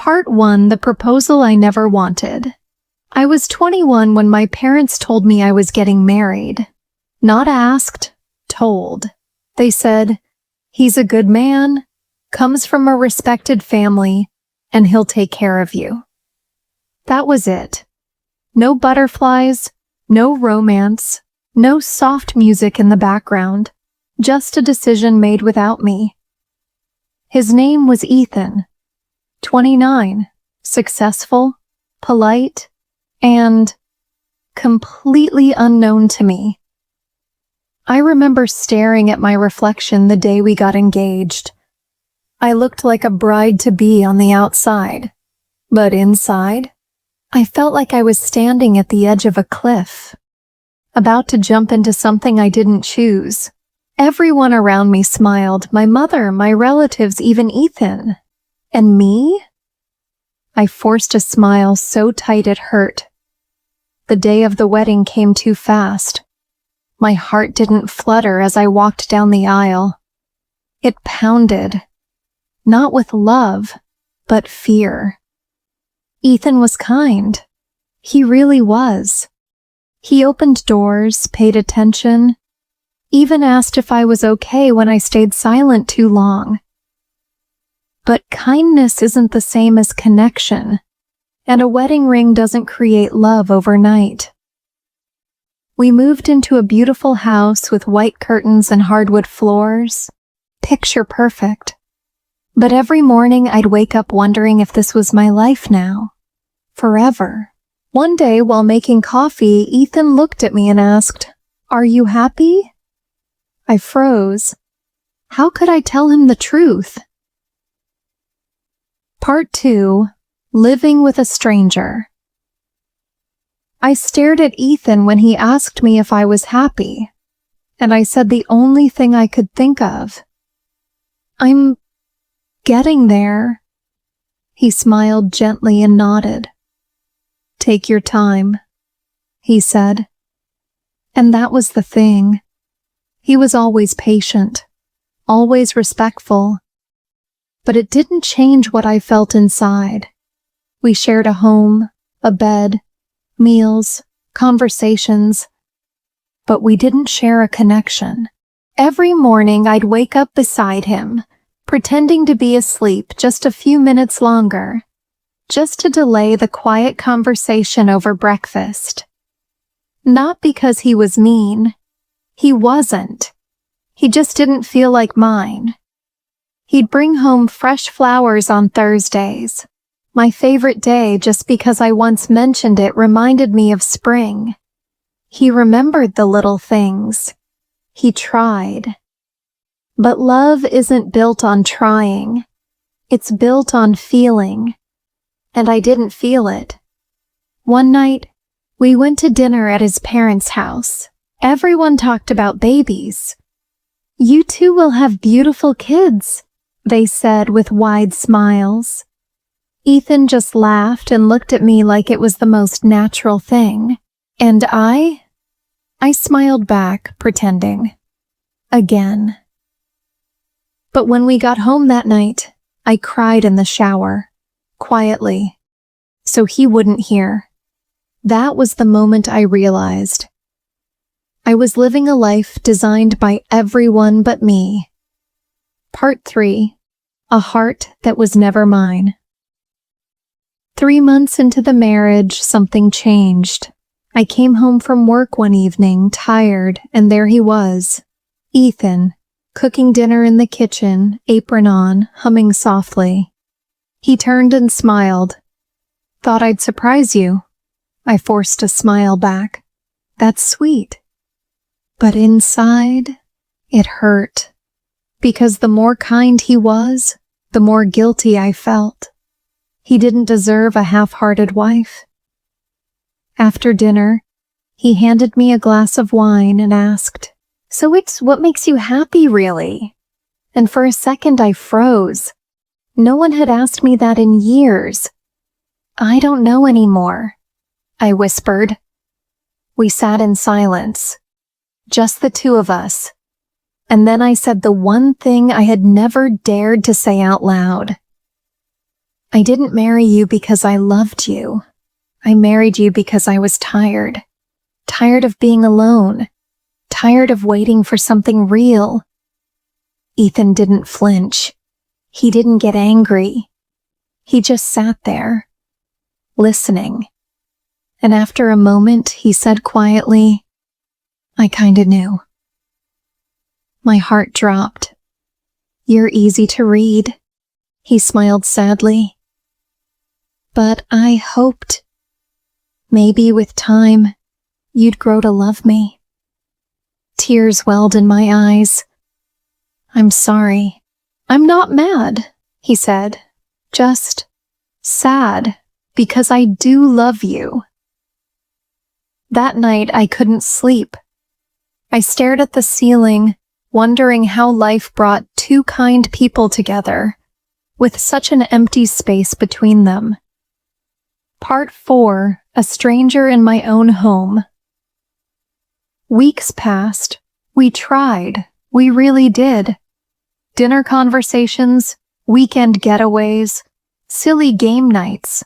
Part 1: The Proposal I Never Wanted. I was 21 when my parents told me I was getting married. Not asked, told. They said, "He's a good man, comes from a respected family, and he'll take care of you." That was it. No butterflies, no romance, no soft music in the background, just a decision made without me. His name was Ethan, 29, successful, polite, and completely unknown to me. I remember staring at my reflection the day we got engaged. I looked like a bride-to-be on the outside, but inside, I felt like I was standing at the edge of a cliff, about to jump into something I didn't choose. Everyone around me smiled, my mother, my relatives, even Ethan. And me? I forced a smile so tight it hurt. The day of the wedding came too fast. My heart didn't flutter as I walked down the aisle. It pounded, not with love, but fear. Ethan was kind. He really was. He opened doors, paid attention, even asked if I was okay when I stayed silent too long. But kindness isn't the same as connection, and a wedding ring doesn't create love overnight. We moved into a beautiful house with white curtains and hardwood floors, picture perfect. But every morning I'd wake up wondering if this was my life now, forever. One day while making coffee, Ethan looked at me and asked, "Are you happy?" I froze. How could I tell him the truth? Part 2: Living with a Stranger. I stared at Ethan when he asked me if I was happy, and I said the only thing I could think of. "I'm getting there." He smiled gently and nodded. "Take your time," he said. And that was the thing. He was always patient, always respectful. But it didn't change what I felt inside. We shared a home, a bed, meals, conversations, but we didn't share a connection. Every morning I'd wake up beside him, pretending to be asleep just a few minutes longer, just to delay the quiet conversation over breakfast. Not because he was mean. He wasn't. He just didn't feel like mine. He'd bring home fresh flowers on Thursdays, my favorite day just because I once mentioned it reminded me of spring. He remembered the little things. He tried. But love isn't built on trying. It's built on feeling. And I didn't feel it. One night, we went to dinner at his parents' house. Everyone talked about babies. "You two will have beautiful kids," they said with wide smiles. Ethan just laughed and looked at me like it was the most natural thing. And I smiled back, pretending. Again. But when we got home that night, I cried in the shower, quietly, so he wouldn't hear. That was the moment I realized I was living a life designed by everyone but me. Part 3: A Heart That Was Never Mine. 3 months into the marriage, something changed. I came home from work one evening, tired, and there he was, Ethan, cooking dinner in the kitchen, apron on, humming softly. He turned and smiled. "Thought I'd surprise you." I forced a smile back. "That's sweet." But inside, it hurt. Because the more kind he was, the more guilty I felt. He didn't deserve a half-hearted wife. After dinner, he handed me a glass of wine and asked, "So it's what makes you happy, really?" And for a second I froze. No one had asked me that in years. "I don't know anymore," I whispered. We sat in silence, just the two of us. And then I said the one thing I had never dared to say out loud. I didn't marry you because I loved you. I married you because I was tired. Tired of being alone. Tired of waiting for something real. Ethan didn't flinch. He didn't get angry. He just sat there, listening. And after a moment, he said quietly, I kinda knew. My heart dropped. You're easy to read. He smiled sadly. But I hoped, maybe with time, you'd grow to love me. Tears welled in my eyes. I'm sorry. I'm not mad, he said. Just sad, because I do love you. That night I couldn't sleep. I stared at the ceiling, wondering how life brought two kind people together, with such an empty space between them. Part 4, A Stranger in My Own Home. Weeks passed. We tried. We really did. Dinner conversations, weekend getaways, silly game nights.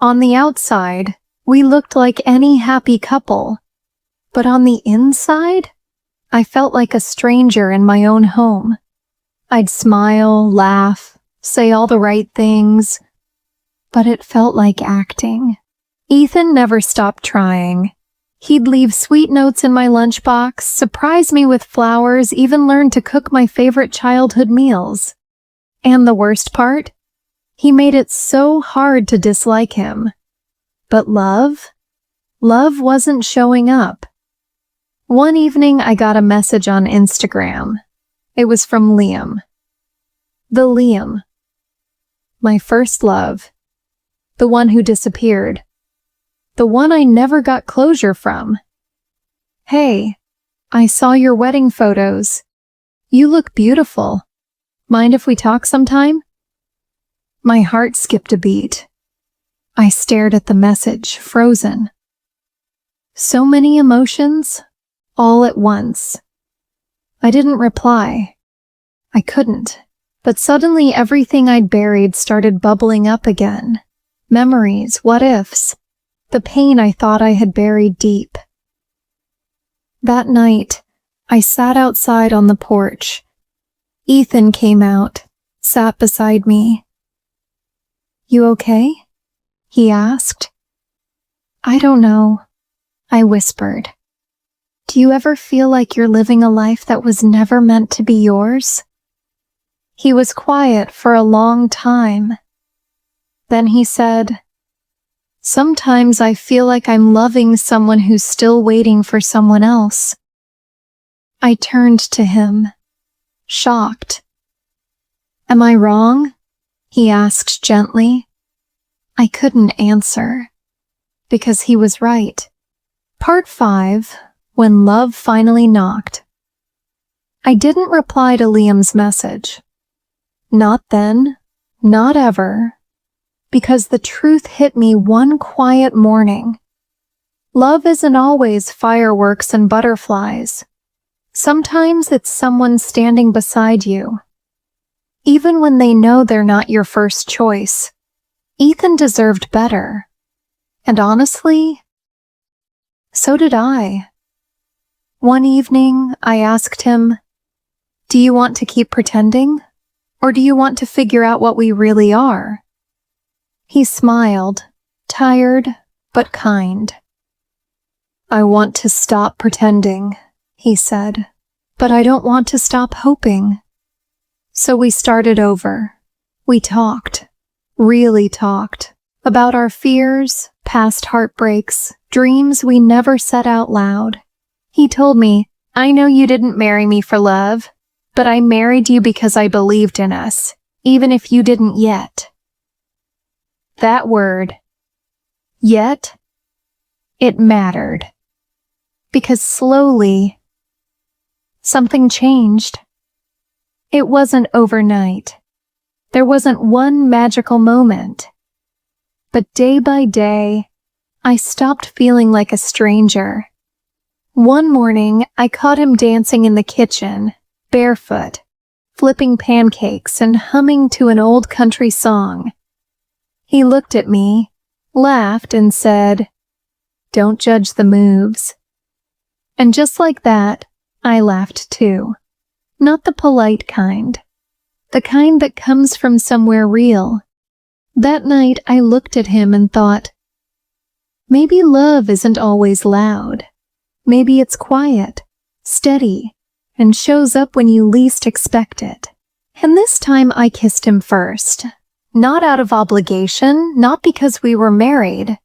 On the outside, we looked like any happy couple, but on the inside, I felt like a stranger in my own home. I'd smile, laugh, say all the right things, but it felt like acting. Ethan never stopped trying. He'd leave sweet notes in my lunchbox, surprise me with flowers, even learn to cook my favorite childhood meals. And the worst part? He made it so hard to dislike him. But love wasn't showing up. One evening I got a message on Instagram. It was from Liam. The Liam. My first love. The one who disappeared. The one I never got closure from. Hey, I saw your wedding photos. You look beautiful. Mind if we talk sometime? My heart skipped a beat. I stared at the message, frozen. So many emotions, all at once. I didn't reply. I couldn't. But suddenly everything I'd buried started bubbling up again. Memories, what ifs. The pain I thought I had buried deep. That night, I sat outside on the porch. Ethan came out, sat beside me. You okay? He asked. I don't know, I whispered. Do you ever feel like you're living a life that was never meant to be yours? He was quiet for a long time. Then he said, Sometimes I feel like I'm loving someone who's still waiting for someone else. I turned to him, shocked. Am I wrong? He asked gently. I couldn't answer, because he was right. Part 5, When Love Finally Knocked. I didn't reply to Liam's message. Not then, not ever. Because the truth hit me one quiet morning. Love isn't always fireworks and butterflies. Sometimes it's someone standing beside you. Even when they know they're not your first choice. Ethan deserved better. And honestly, so did I. One evening, I asked him, Do you want to keep pretending? Or do you want to figure out what we really are? He smiled, tired but kind. I want to stop pretending, he said, but I don't want to stop hoping. So we started over. We talked, really talked, about our fears, past heartbreaks, dreams we never said out loud. He told me, I know you didn't marry me for love, but I married you because I believed in us, even if you didn't yet. That word, yet, it mattered. Because slowly, something changed. It wasn't overnight. There wasn't one magical moment. But day by day, I stopped feeling like a stranger. One morning, I caught him dancing in the kitchen, barefoot, flipping pancakes and humming to an old country song. He looked at me, laughed, and said, "Don't judge the moves." And just like that, I laughed too. Not the polite kind. The kind that comes from somewhere real. That night I looked at him and thought, maybe love isn't always loud. Maybe it's quiet, steady, and shows up when you least expect it. And this time I kissed him first. Not out of obligation, not because we were married,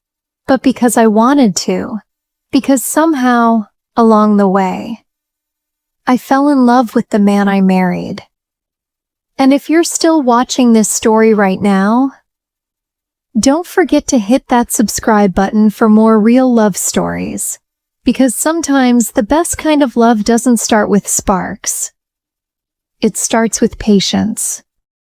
but because I wanted to. Because somehow, along the way, I fell in love with the man I married. And if you're still watching this story right now, don't forget to hit that subscribe button for more real love stories. Because sometimes the best kind of love doesn't start with sparks. It starts with patience.